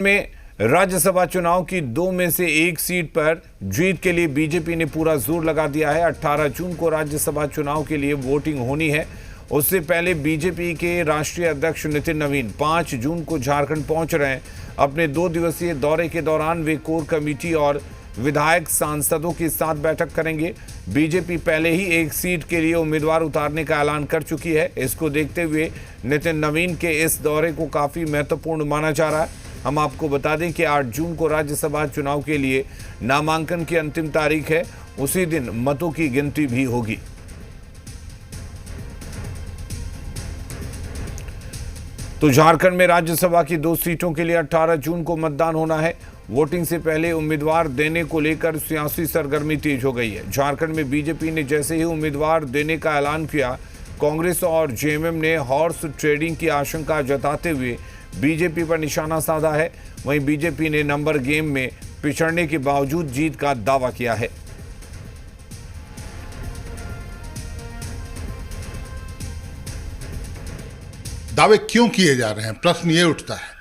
में राज्यसभा चुनाव की 2 में से 1 सीट पर जीत के लिए बीजेपी ने पूरा जोर लगा दिया है। 18 जून को राज्यसभा चुनाव के लिए वोटिंग होनी है। उससे पहले बीजेपी के राष्ट्रीय अध्यक्ष नितिन नवीन 5 जून को झारखंड पहुंच रहे हैं। अपने 2 दिवसीय दौरे के दौरान वे कोर कमेटी और विधायक सांसदों के साथ बैठक करेंगे। बीजेपी पहले ही 1 सीट के लिए उम्मीदवार उतारने का ऐलान कर चुकी है। इसको देखते हुए नितिन नवीन के इस दौरे को काफी महत्वपूर्ण माना जा रहा है। हम आपको बता दें कि 8 जून को राज्यसभा चुनाव के लिए नामांकन की अंतिम तारीख है। उसी दिन मतों की गिनती भी होगी। तो झारखंड में राज्यसभा की 2 सीटों के लिए 18 जून को मतदान होना है। वोटिंग से पहले उम्मीदवार देने को लेकर सियासी सरगर्मी तेज हो गई है। झारखंड में बीजेपी ने जैसे ही उम्मीदवार देने का ऐलान किया, कांग्रेस और जेएमएम ने हॉर्स ट्रेडिंग की आशंका जताते हुए बीजेपी पर निशाना साधा है। वहीं बीजेपी ने नंबर गेम में पिछड़ने के बावजूद जीत का दावा किया है। दावे क्यों किए जा रहे हैं, प्रश्न ये उठता है।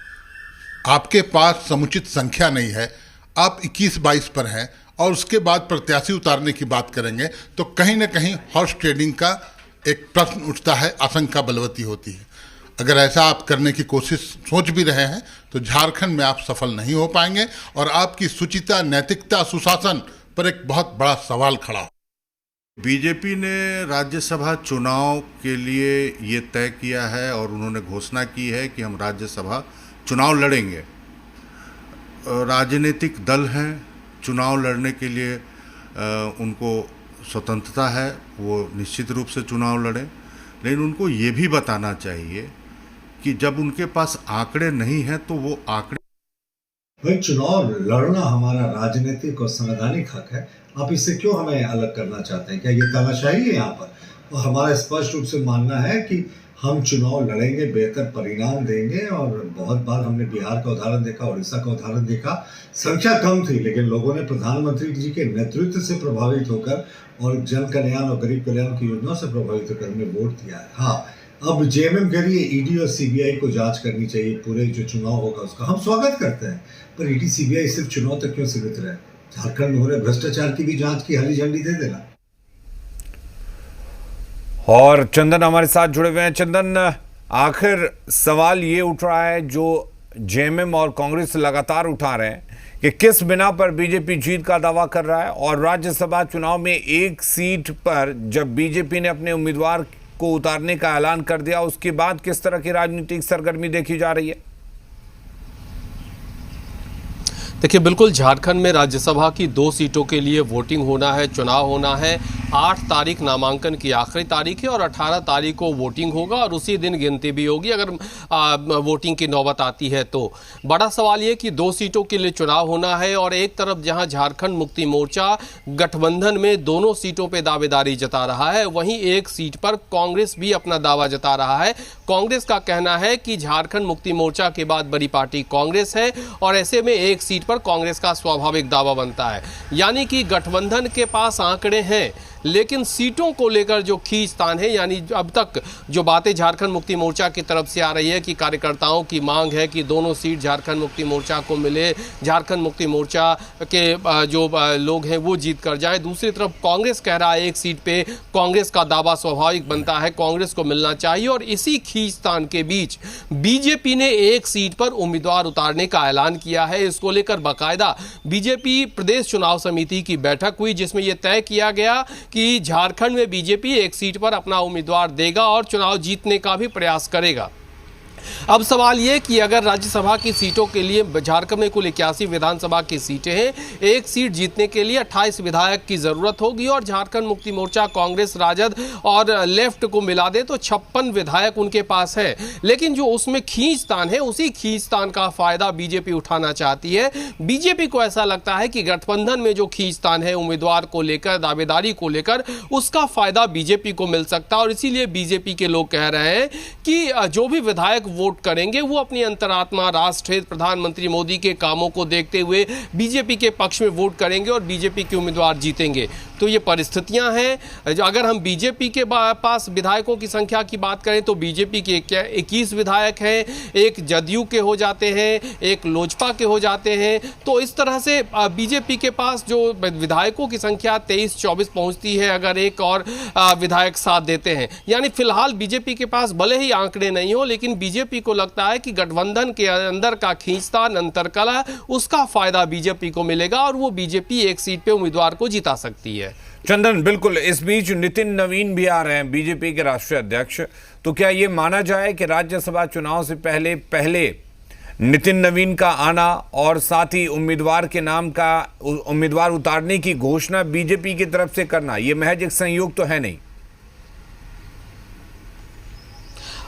आपके पास समुचित संख्या नहीं है, आप 21-22 पर हैं और उसके बाद प्रत्याशी उतारने की बात करेंगे तो कहीं ना कहीं हॉर्स ट्रेडिंग का एक प्रश्न उठता है, आशंका बलवती होती है। अगर ऐसा आप करने की कोशिश सोच भी रहे हैं तो झारखंड में आप सफल नहीं हो पाएंगे और आपकी शुचिता, नैतिकता, सुशासन पर एक बहुत बड़ा सवाल खड़ा हो। बीजेपी ने राज्यसभा चुनाव के लिए ये तय किया है और उन्होंने घोषणा की है कि हम राज्यसभा चुनाव लड़ेंगे। राजनीतिक दल हैं, चुनाव लड़ने के लिए उनको स्वतंत्रता है, वो निश्चित रूप से चुनाव लड़ें, लेकिन उनको ये भी बताना चाहिए कि जब उनके पास आंकड़े नहीं हैं तो वो आंकड़े भाई, चुनाव लड़ना हमारा राजनीतिक और संवैधानिक हक है। आप इससे क्यों हमें अलग करना चाहते हैं? क्या ये तानाशाही है यहाँ पर? और हमारा स्पष्ट रूप से मानना है कि हम चुनाव लड़ेंगे, बेहतर परिणाम देंगे। और बहुत बार हमने बिहार का उदाहरण देखा, उड़ीसा का उदाहरण देखा। संख्या कम थी लेकिन लोगों ने प्रधानमंत्री जी के नेतृत्व से प्रभावित होकर और जन कल्याण और गरीब कल्याण की योजनाओं से प्रभावित होकर हमने वोट दिया है। हाँ, अब जेएमएम कह रही है ईडी और सीबीआई को जांच करनी चाहिए पूरे जो चुनाव होगा उसका। हम स्वागत करते हैं, पर ईडी सीबीआई सिर्फ चुनाव तक क्यों सीमित रहे? झारखंड में हो रहे भ्रष्टाचार की भी जांच की हरी झंडी दे देना। और चंदन हमारे साथ जुड़े हुए हैं। चंदन, आखिर सवाल ये उठ रहा है जो जेएमएम और कांग्रेस लगातार उठा रहे हैं कि किस बिना पर बीजेपी जीत का दावा कर रहा है, और राज्यसभा चुनाव में 1 सीट पर जब बीजेपी ने अपने उम्मीदवार को उतारने का ऐलान कर दिया, उसके बाद किस तरह की राजनीतिक सरगर्मी देखी जा रही है? देखिए, बिल्कुल झारखंड में राज्यसभा की 2 सीटों के लिए वोटिंग होना है, चुनाव होना है। 8 तारीख नामांकन की आखिरी तारीख है और 18 तारीख को वोटिंग होगा और उसी दिन गिनती भी होगी अगर वोटिंग की नौबत आती है तो। बड़ा सवाल ये कि 2 सीटों के लिए चुनाव होना है और एक तरफ जहां झारखंड मुक्ति मोर्चा गठबंधन में दोनों सीटों पर दावेदारी जता रहा है, वहीं एक सीट पर कांग्रेस भी अपना दावा जता रहा है। कांग्रेस का कहना है कि झारखंड मुक्ति मोर्चा के बाद बड़ी पार्टी कांग्रेस है और ऐसे में एक सीट पर कांग्रेस का स्वाभाविक दावा बनता है। यानी कि गठबंधन के पास आंकड़े हैं लेकिन सीटों को लेकर जो खींचतान है, यानी अब तक जो बातें झारखंड मुक्ति मोर्चा की तरफ से आ रही है कि कार्यकर्ताओं की मांग है कि दोनों सीट झारखंड मुक्ति मोर्चा को मिले, झारखंड मुक्ति मोर्चा के जो लोग हैं वो जीत कर जाए। दूसरी तरफ कांग्रेस कह रहा है 1 सीट पे कांग्रेस का दावा स्वाभाविक बनता है, कांग्रेस को मिलना चाहिए। और इसी खींचतान के बीच बीजेपी ने 1 सीट पर उम्मीदवार उतारने का ऐलान किया है। इसको लेकर बाकायदा बीजेपी प्रदेश चुनाव समिति की बैठक हुई जिसमें यह तय किया गया कि झारखंड में बीजेपी 1 सीट पर अपना उम्मीदवार देगा और चुनाव जीतने का भी प्रयास करेगा। अब सवाल यह कि अगर राज्यसभा की सीटों के लिए झारखंड में कुल 81 विधानसभा की सीटें हैं, 1 सीट जीतने के लिए 28 विधायक की जरूरत होगी और झारखंड मुक्ति मोर्चा, कांग्रेस, राजद और लेफ्ट को मिला दे तो 56 विधायक उनके पास है। लेकिन जो उसमें खींचतान है, उसी खींचतान का फायदा बीजेपी उठाना चाहती है। बीजेपी को ऐसा लगता है कि गठबंधन में जो खींचतान है उम्मीदवार को लेकर, दावेदारी को लेकर, उसका फायदा बीजेपी को मिल सकता है और इसीलिए बीजेपी के लोग कह रहे हैं कि जो भी विधायक वोट करेंगे वो अपनी अंतरात्मा, राष्ट्र हित, प्रधानमंत्री मोदी के कामों को देखते हुए बीजेपी के पक्ष में वोट करेंगे और बीजेपी के उम्मीदवार जीतेंगे। तो ये परिस्थितियां हैं। अगर हम बीजेपी के पास विधायकों की संख्या की बात करें तो बीजेपी के 21 विधायक हैं, एक जदयू के हो जाते हैं, एक लोजपा के हो जाते हैं। तो इस तरह से बीजेपी के पास जो विधायकों की संख्या 23-24 पहुंचती है अगर एक और विधायक साथ देते हैं। यानी फिलहाल बीजेपी के पास भले ही आंकड़े नहीं हो, लेकिन बीजेपी को लगता है कि गठबंधन के अंदर का खींचतान, अंतरकलह, उसका फायदा बीजेपी को मिलेगा और वो बीजेपी एक सीट पे उम्मीदवार को जिता सकती है। चंदन, बिल्कुल। इस बीच नितिन नवीन भी आ रहे हैं, बीजेपी के राष्ट्रीय अध्यक्ष। तो क्या ये माना जाए कि राज्यसभा चुनाव से पहले नितिन नवीन का आना और साथ ही उम्मीदवार के नाम का उम्मीदवार उतारने की घोषणा बीजेपी की तरफ से करना, यह महज एक संयोग तो है नहीं?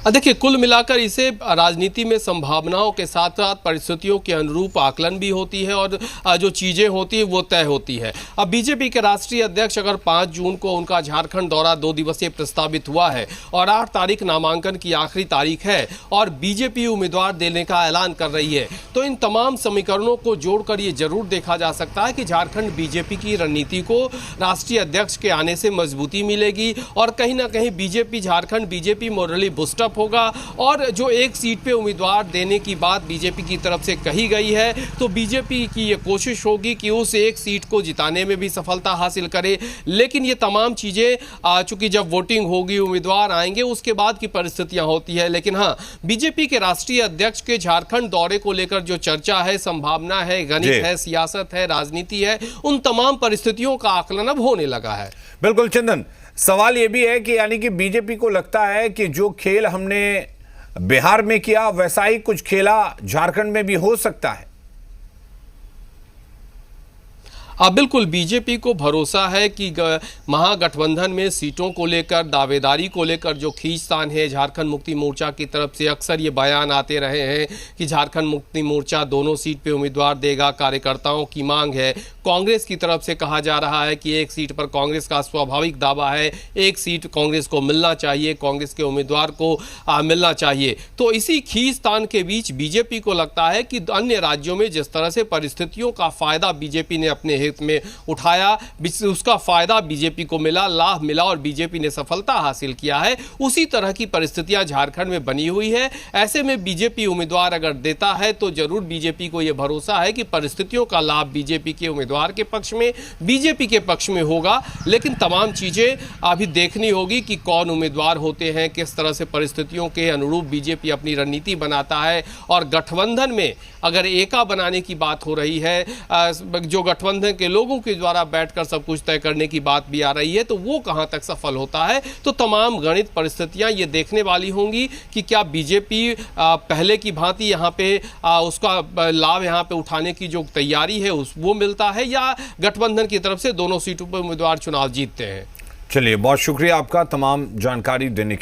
देखिए, कुल मिलाकर इसे राजनीति में संभावनाओं के साथ साथ परिस्थितियों के अनुरूप आकलन भी होती है और जो चीज़ें होती है वो तय होती है। अब बीजेपी के राष्ट्रीय अध्यक्ष अगर 5 जून को उनका झारखंड दौरा 2 दिवसीय प्रस्तावित हुआ है और 8 तारीख नामांकन की आखिरी तारीख है और बीजेपी उम्मीदवार देने का ऐलान कर रही है, तो इन तमाम समीकरणों को जोड़कर ये जरूर देखा जा सकता है कि झारखंड बीजेपी की रणनीति को राष्ट्रीय अध्यक्ष के आने से मजबूती मिलेगी और कहीं ना कहीं BJP, Jharkhand BJP morally boost up होगा। और जो एक सीट पे उम्मीदवार देने की बात बीजेपी की तरफ से कही गई है, तो बीजेपी की ये कोशिश होगी कि उस एक सीट को जिताने में भी सफलता हासिल करे। लेकिन ये तमाम चीज़ें चूंकि जब वोटिंग होगी, उम्मीदवार आएंगे, उसके बाद की परिस्थितियां होती है। लेकिन हाँ, बीजेपी के राष्ट्रीय अध्यक्ष के झारखंड दौरे को लेकर जो चर्चा है, संभावना है, गणित है, सियासत है, राजनीति है, उन तमाम परिस्थितियों का आकलन अब होने लगा है। बिल्कुल चंदन, सवाल यह भी है कि यानी कि बीजेपी को लगता है कि जो खेल हमने बिहार में किया वैसा ही कुछ खेला झारखंड में भी हो सकता है। बिल्कुल, बीजेपी को भरोसा है कि महागठबंधन में सीटों को लेकर, दावेदारी को लेकर जो खींचतान है झारखंड मुक्ति मोर्चा की तरफ से, अक्सर ये बयान आते रहे हैं कि झारखंड मुक्ति मोर्चा दोनों सीट पे उम्मीदवार देगा, कार्यकर्ताओं की मांग है। कांग्रेस की तरफ से कहा जा रहा है कि एक सीट पर कांग्रेस का स्वाभाविक दावा है, एक सीट कांग्रेस को मिलना चाहिए, कांग्रेस के उम्मीदवार को मिलना चाहिए। तो इसी खींचतान के बीच बीजेपी को लगता है कि अन्य राज्यों में जिस तरह से परिस्थितियों का फायदा बीजेपी ने अपने हित में उठाया, उसका फायदा बीजेपी को मिला, लाभ मिला और बीजेपी ने सफलता हासिल किया है, उसी तरह की परिस्थितियां झारखंड में बनी हुई है। ऐसे में बीजेपी उम्मीदवार अगर देता है तो जरूर बीजेपी को यह भरोसा है कि परिस्थितियों का लाभ बीजेपी के उम्मीदवार के पक्ष में, बीजेपी के पक्ष में होगा। लेकिन तमाम चीजें अभी देखनी होगी कि कौन उम्मीदवार होते हैं, किस तरह से परिस्थितियों के अनुरूप बीजेपी अपनी रणनीति बनाता है। और गठबंधन में अगर एका बनाने की बात हो रही है, जो गठबंधन के लोगों के द्वारा बैठकर सब कुछ तय करने की बात भी आ रही है, तो वो कहां तक सफल होता है। तो तमाम गणित परिस्थितियां ये देखने वाली होंगी कि क्या बीजेपी पहले की भांति यहां पे उसका लाभ यहां पे उठाने की जो तैयारी है वो मिलता है, या गठबंधन की तरफ से दोनों सीटों पर उम्मीदवार चुनाव जीतते हैं। चलिए, बहुत शुक्रिया आपका तमाम जानकारी देने के